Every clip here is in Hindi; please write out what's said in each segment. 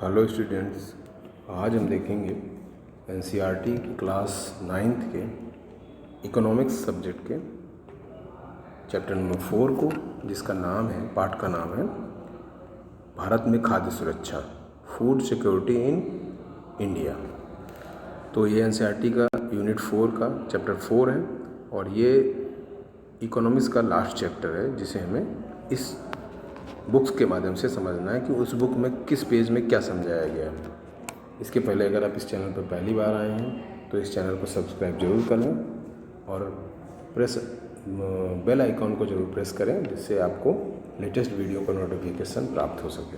हेलो स्टूडेंट्स, आज हम देखेंगे एनसीईआरटी की क्लास 9th के इकोनॉमिक्स सब्जेक्ट के चैप्टर नंबर 4 को, जिसका नाम है, पाठ का नाम है भारत में खाद्य सुरक्षा, फूड सिक्योरिटी इन इंडिया। तो ये एनसीईआरटी का यूनिट 4 का चैप्टर 4 है और ये इकोनॉमिक्स का लास्ट चैप्टर है, जिसे हमें इस बुक्स के माध्यम से समझना है कि उस बुक में किस पेज में क्या समझाया गया है। इसके पहले अगर आप इस चैनल पर पहली बार आए हैं तो इस चैनल को सब्सक्राइब जरूर करें और बेल आइकॉन को जरूर प्रेस करें, जिससे आपको लेटेस्ट वीडियो का नोटिफिकेशन प्राप्त हो सके।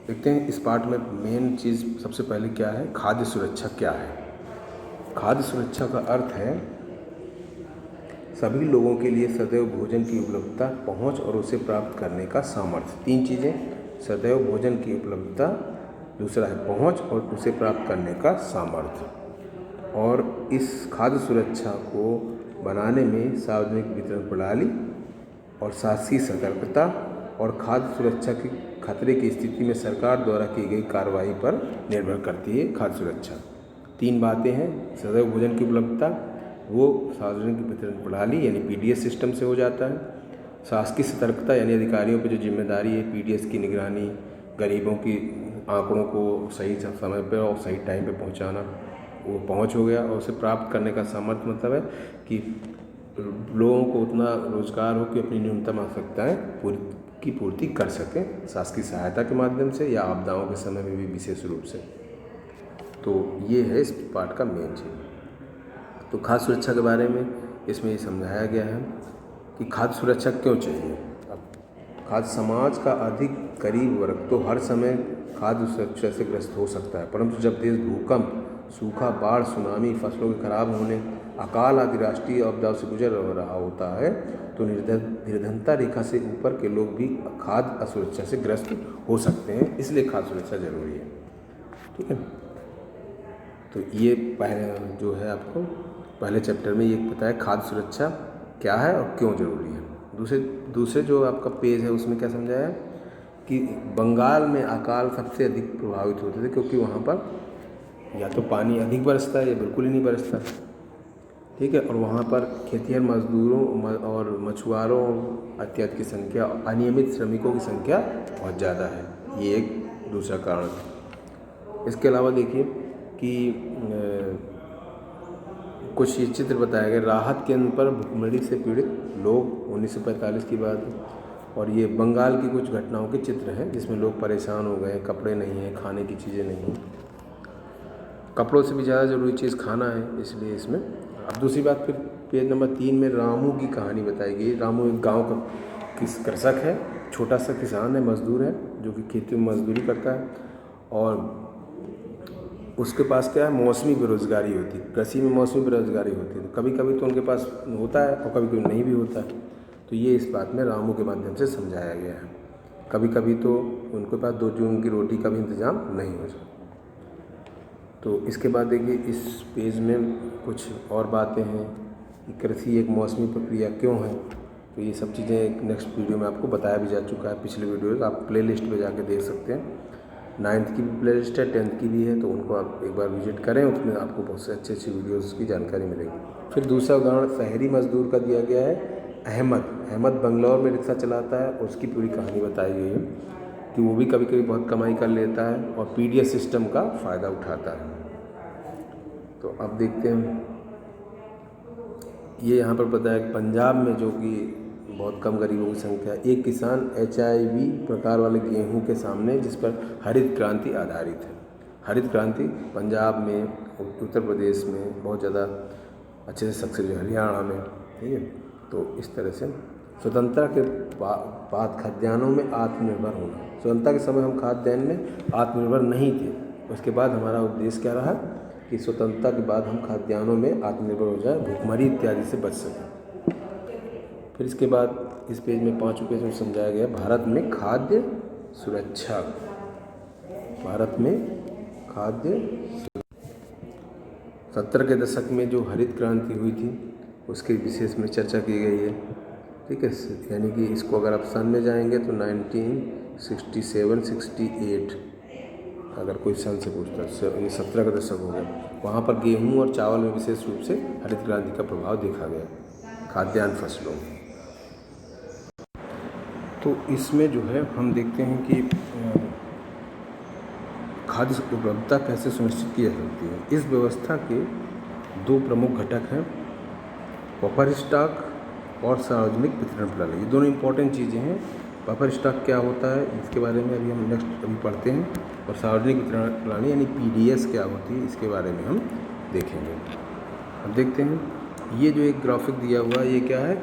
देखते हैं इस पार्ट में मेन चीज़ सबसे पहले क्या है, खाद्य सुरक्षा क्या है। खाद्य सुरक्षा का अर्थ है सभी लोगों के लिए सदैव भोजन की उपलब्धता, पहुंच और उसे प्राप्त करने का सामर्थ्य। तीन चीज़ें, सदैव भोजन की उपलब्धता, दूसरा है पहुंच और उसे प्राप्त करने का सामर्थ्य। और इस खाद्य सुरक्षा को बनाने में सार्वजनिक वितरण प्रणाली और शासकीय सतर्कता और खाद्य सुरक्षा के खतरे की स्थिति में सरकार द्वारा की गई कार्रवाई पर निर्भर करती है खाद्य सुरक्षा। तीन बातें हैं, सदैव भोजन की उपलब्धता, वो सार्वजनिक वितरण प्रणाली यानी पीडीएस सिस्टम से हो जाता है। शासकीय सतर्कता यानी अधिकारियों पर जो जिम्मेदारी है पीडीएस की निगरानी, गरीबों की आंकड़ों को सही समय पर और सही टाइम पर पहुंचाना, वो पहुंच हो गया। और उसे प्राप्त करने का सामर्थ्य मतलब है कि लोगों को उतना रोजगार हो कि अपनी न्यूनतम आवश्यकताएँ की पूर्ति कर सकें, शासकीय सहायता के माध्यम से या आपदाओं के समय में भी विशेष रूप से। तो ये है इस पार्ट का मेन चीज़। तो खाद्य सुरक्षा के बारे में इसमें ये समझाया गया है कि खाद्य सुरक्षा क्यों चाहिए। अब खाद्य समाज का अधिक गरीब वर्ग तो हर समय खाद्य सुरक्षा से ग्रस्त हो सकता है, परंतु जब देश भूकंप, सूखा, बाढ़, सुनामी, फसलों के खराब होने, अकाल आदि राष्ट्रीय आपदाओं से गुजर रहा होता है तो निर्धनता रेखा से ऊपर के लोग भी खाद्य असुरक्षा से ग्रस्त हो सकते हैं। इसलिए खाद्य सुरक्षा जरूरी है। ठीक है, तो ये पहले जो है आपको पहले चैप्टर में ये बताया खाद्य सुरक्षा क्या है और क्यों ज़रूरी है। दूसरे जो आपका पेज है उसमें क्या समझाया है कि बंगाल में अकाल सबसे अधिक प्रभावित होते थे, क्योंकि वहाँ पर या तो पानी अधिक बरसता है या बिल्कुल ही नहीं बरसता। ठीक है, और वहाँ पर खेतिहर मजदूरों और मछुआरों इत्यादि की संख्या, अनियमित श्रमिकों की संख्या बहुत ज़्यादा है। ये एक दूसरा कारण है। इसके अलावा देखिए कि कुछ ये चित्र बताया गया राहत केंद्र पर भूखमरी से पीड़ित लोग 1945 की बात है। और ये बंगाल की कुछ घटनाओं के चित्र हैं जिसमें लोग परेशान हो गए, कपड़े नहीं हैं, खाने की चीज़ें नहीं हैं। कपड़ों से भी ज़्यादा ज़रूरी चीज़ खाना है, इसलिए इसमें। अब दूसरी बात, फिर पेज नंबर 3 में रामू की कहानी बताई गई। रामू एक गाँव का कृषक है, छोटा सा किसान है, मजदूर है, जो कि खेती में मजदूरी करता है। और उसके पास क्या है, मौसमी बेरोज़गारी होती है। कृषि में मौसमी बेरोज़गारी होती है, तो कभी कभी तो उनके पास होता है और कभी कभी नहीं भी होता है। तो ये इस बात में रामू के माध्यम से समझाया गया है। कभी कभी तो उनके पास 2 जून की रोटी का भी इंतज़ाम नहीं हो सकता। तो इसके बाद देखिए इस पेज में कुछ और बातें हैं कि कृषि एक मौसमी प्रक्रिया क्यों है। तो ये सब चीज़ें नेक्स्ट वीडियो में आपको बताया भी जा चुका है। पिछले वीडियो आप प्ले लिस्ट में जाके देख सकते हैं। 9th की भी प्ले लिस्ट है, 10th की भी है, तो उनको आप एक बार विजिट करें, उसमें आपको बहुत से अच्छी वीडियोस की जानकारी मिलेगी। फिर दूसरा उदाहरण शहरी मजदूर का दिया गया है। अहमद बंगलौर में रिक्शा चलाता है, उसकी पूरी कहानी बताई गई है कि वो भी कभी कभी बहुत कमाई कर लेता है और पीडीएस सिस्टम का फ़ायदा उठाता है। तो अब देखते हैं, ये यहाँ पर बताया कि पंजाब में जो कि बहुत कम गरीबों की संख्या, एक किसान HIV प्रकार वाले गेहूं के सामने, जिस पर हरित क्रांति आधारित है। हरित क्रांति पंजाब में, उत्तर प्रदेश में बहुत ज़्यादा अच्छे से सक्सेस है, हरियाणा में। ठीक है, तो इस तरह से स्वतंत्रता के बाद खाद्यान्नों में आत्मनिर्भर होना। स्वतंत्रता के समय हम खाद्यान्न में आत्मनिर्भर नहीं थे, उसके बाद हमारा उद्देश्य क्या रहा कि स्वतंत्रता के बाद हम खाद्यान्नों में आत्मनिर्भर हो जाए, भूखमरी इत्यादि से बच सकें। फिर इसके बाद इस पेज में 5वें पेज में समझाया गया भारत में खाद्य सुरक्षा। भारत में खाद्य 70 के दशक में जो हरित क्रांति हुई थी उसके विशेष में चर्चा की गई है। ठीक है, यानी कि इसको अगर आप सन में जाएंगे तो 1967-68 अगर कोई सन से पूछता है, ये 17 का दशक हो गया, वहाँ पर गेहूँ और चावल में विशेष रूप से हरित क्रांति का प्रभाव देखा गया खाद्यान्न फसलों में। तो इसमें जो है हम देखते हैं कि खाद्य उपलब्धता कैसे सुनिश्चित की जा सकती है। इस व्यवस्था के दो प्रमुख घटक हैं, बफर स्टॉक और सार्वजनिक वितरण प्रणाली। ये दोनों इंपॉर्टेंट चीज़ें हैं। बफर स्टॉक क्या होता है इसके बारे में अभी हम नेक्स्ट पढ़ते हैं, और सार्वजनिक वितरण प्रणाली यानी पीडीएस क्या होती है इसके बारे में हम देखेंगे। अब देखते हैं, ये जो एक ग्राफिक दिया हुआ है ये क्या है,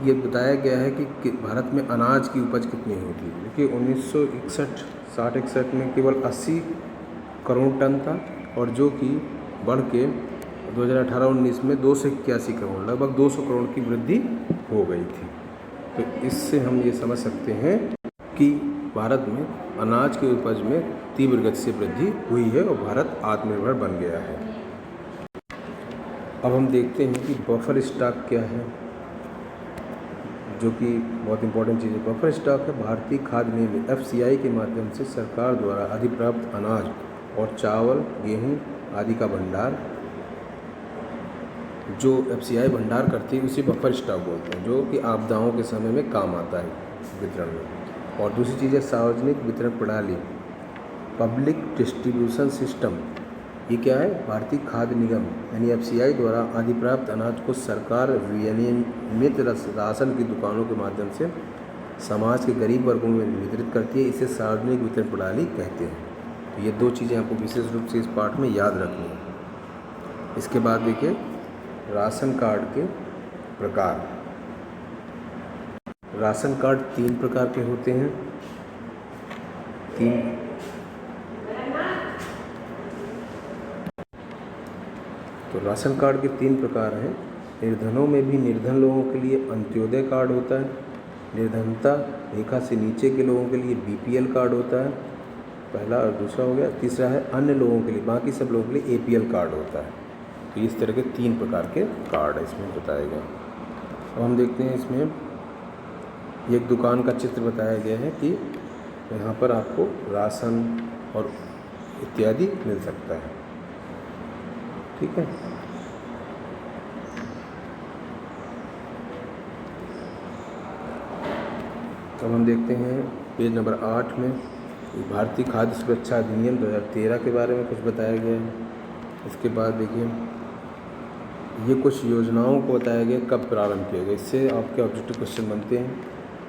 ये बताया गया है कि भारत में अनाज की उपज कितनी होती है। देखिए 1961 में केवल 80 करोड़ टन था, और जो कि बढ़ के 2018-19 में 281 करोड़, लगभग 200 करोड़ की वृद्धि हो गई थी। तो इससे हम ये समझ सकते हैं कि भारत में अनाज की उपज में तीव्र गति से वृद्धि हुई है और भारत आत्मनिर्भर बन गया है। अब हम देखते हैं कि बफर स्टॉक क्या है, जो कि बहुत इंपॉर्टेंट चीज़ है। बफर स्टॉक है भारतीय खाद्य नियम FCI के माध्यम से सरकार द्वारा अधिप्राप्त अनाज और चावल, गेहूं आदि का भंडार। जो FCI भंडार करती है उसे बफर स्टॉक बोलते हैं, जो कि आपदाओं के समय में काम आता है वितरण में। और दूसरी चीज़ है सार्वजनिक वितरण प्रणाली, पब्लिक डिस्ट्रीब्यूशन सिस्टम। ये क्या है, भारतीय खाद्य निगम यानी FCI द्वारा अधिप्राप्त अनाज को सरकार विनियमित राशन की दुकानों के माध्यम से समाज के गरीब वर्गों में वितरित करती है। इसे सार्वजनिक वितरण प्रणाली कहते हैं। तो ये दो चीज़ें आपको विशेष रूप से इस पाठ में याद रखनी है। इसके बाद देखिए राशन कार्ड के प्रकार। राशन कार्ड 3 प्रकार के होते हैं। तो राशन कार्ड के 3 प्रकार हैं। निर्धनों में भी निर्धन लोगों के लिए अंत्योदय कार्ड होता है, निर्धनता रेखा से नीचे के लोगों के लिए BPL कार्ड होता है, पहला, और दूसरा हो गया। तीसरा है अन्य लोगों के लिए, बाकी सब लोगों के लिए APL कार्ड होता है। तो इस तरह के 3 प्रकार के कार्ड इसमें बताए गए। अब हम देखते हैं, इसमें एक दुकान का चित्र बताया गया है कि यहाँ पर आपको राशन और इत्यादि मिल सकता है। ठीक है, अब हम देखते हैं पेज नंबर 8 में भारतीय खाद्य सुरक्षा अधिनियम 2013 के बारे में कुछ बताया गया है। इसके बाद देखिए ये कुछ योजनाओं को बताया गया कब प्रारंभ किया गया। इससे आपके ऑब्जेक्टिव क्वेश्चन बनते हैं।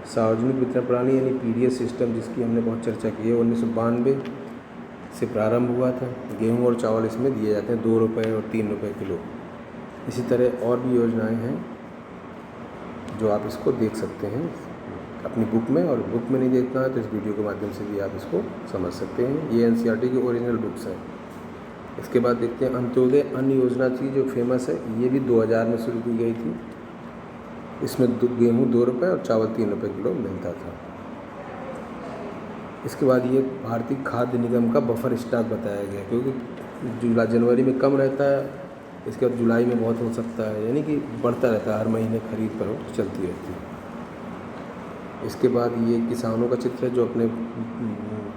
सार्वजनिक वितरण प्रणाली यानी पीडीएस सिस्टम, जिसकी हमने बहुत चर्चा की है, 1992 से प्रारंभ हुआ था। गेहूं और चावल इसमें दिए जाते हैं 2 रुपये और 3 रुपये किलो। इसी तरह और भी योजनाएं हैं जो आप इसको देख सकते हैं अपनी बुक में, और बुक में नहीं देखना है तो इस वीडियो के माध्यम से भी आप इसको समझ सकते हैं। ये NCERT की ओरिजिनल बुक्स हैं। इसके बाद देखते हैं अंत्योदय अन्न योजना थी जो फेमस है, ये भी 2000 में शुरू की गई थी। इसमें गेहूँ 2 रुपये और चावल 3 रुपये किलो मिलता था। इसके बाद ये भारतीय खाद्य निगम का बफर स्टॉक बताया गया, क्योंकि जनवरी में कम रहता है, इसके बाद जुलाई में बहुत हो सकता है, यानी कि बढ़ता रहता है, हर महीने खरीद फरोख्त चलती रहती है। इसके बाद ये किसानों का चित्र है जो अपने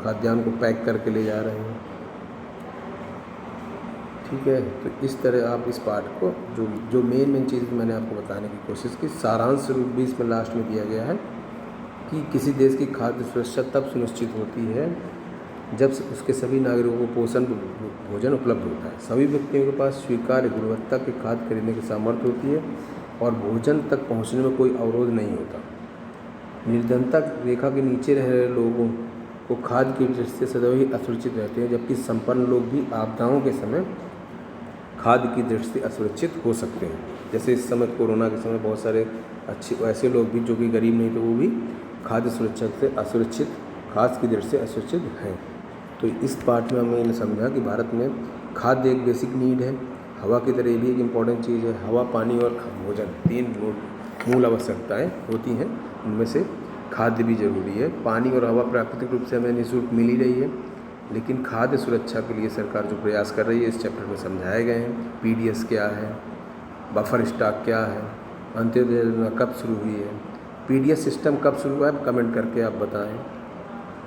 खाद्यान्न को पैक करके ले जा रहे हैं। ठीक है, तो इस तरह आप इस पाठ को जो मेन चीज़ मैंने आपको बताने की कोशिश की, सारांश रूप भी इसमें लास्ट में दिया गया है कि किसी देश की खाद्य सुरक्षा तब सुनिश्चित होती है जब उसके सभी नागरिकों को पोषण भोजन उपलब्ध होता है, सभी व्यक्तियों के पास स्वीकार्य गुणवत्ता के खाद्य खरीदने की सामर्थ्य होती है और भोजन तक पहुंचने में कोई अवरोध नहीं होता। निर्धनता रेखा के नीचे रह रहे लोगों को खाद्य की दृष्टि से सदैव ही असुरक्षित रहते हैं, जबकि संपन्न लोग भी आपदाओं के समय खाद्य की दृष्टि से असुरक्षित हो सकते हैं। जैसे इस समय कोरोना के समय बहुत सारे अच्छे ऐसे लोग भी जो कि गरीब नहीं थे, वो भी खाद्य सुरक्षा से असुरक्षित, खाद्य की दृष्टि से असुरक्षित हैं। तो इस पाठ में हमने समझा कि भारत में खाद्य एक बेसिक नीड है, हवा की तरह ये भी एक इम्पॉर्टेंट चीज़ है। हवा, पानी और भोजन 3 मूल आवश्यकताएँ होती हैं, उनमें से खाद्य भी जरूरी है। पानी और हवा प्राकृतिक रूप से हमें निःशुल्क मिल ही रही है, लेकिन खाद्य सुरक्षा के लिए सरकार जो प्रयास कर रही है इस चैप्टर में समझाए गए हैं। पीडीएस क्या है, बफर स्टॉक क्या है, अंत्योदय योजना कब शुरू हुई है, पीडीएस सिस्टम कब शुरू हुआ है, कमेंट करके आप बताएं।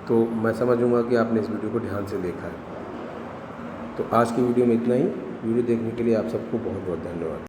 तो मैं समझूंगा कि आपने इस वीडियो को ध्यान से देखा है। तो आज की वीडियो में इतना ही। वीडियो देखने के लिए आप सबको बहुत बहुत धन्यवाद।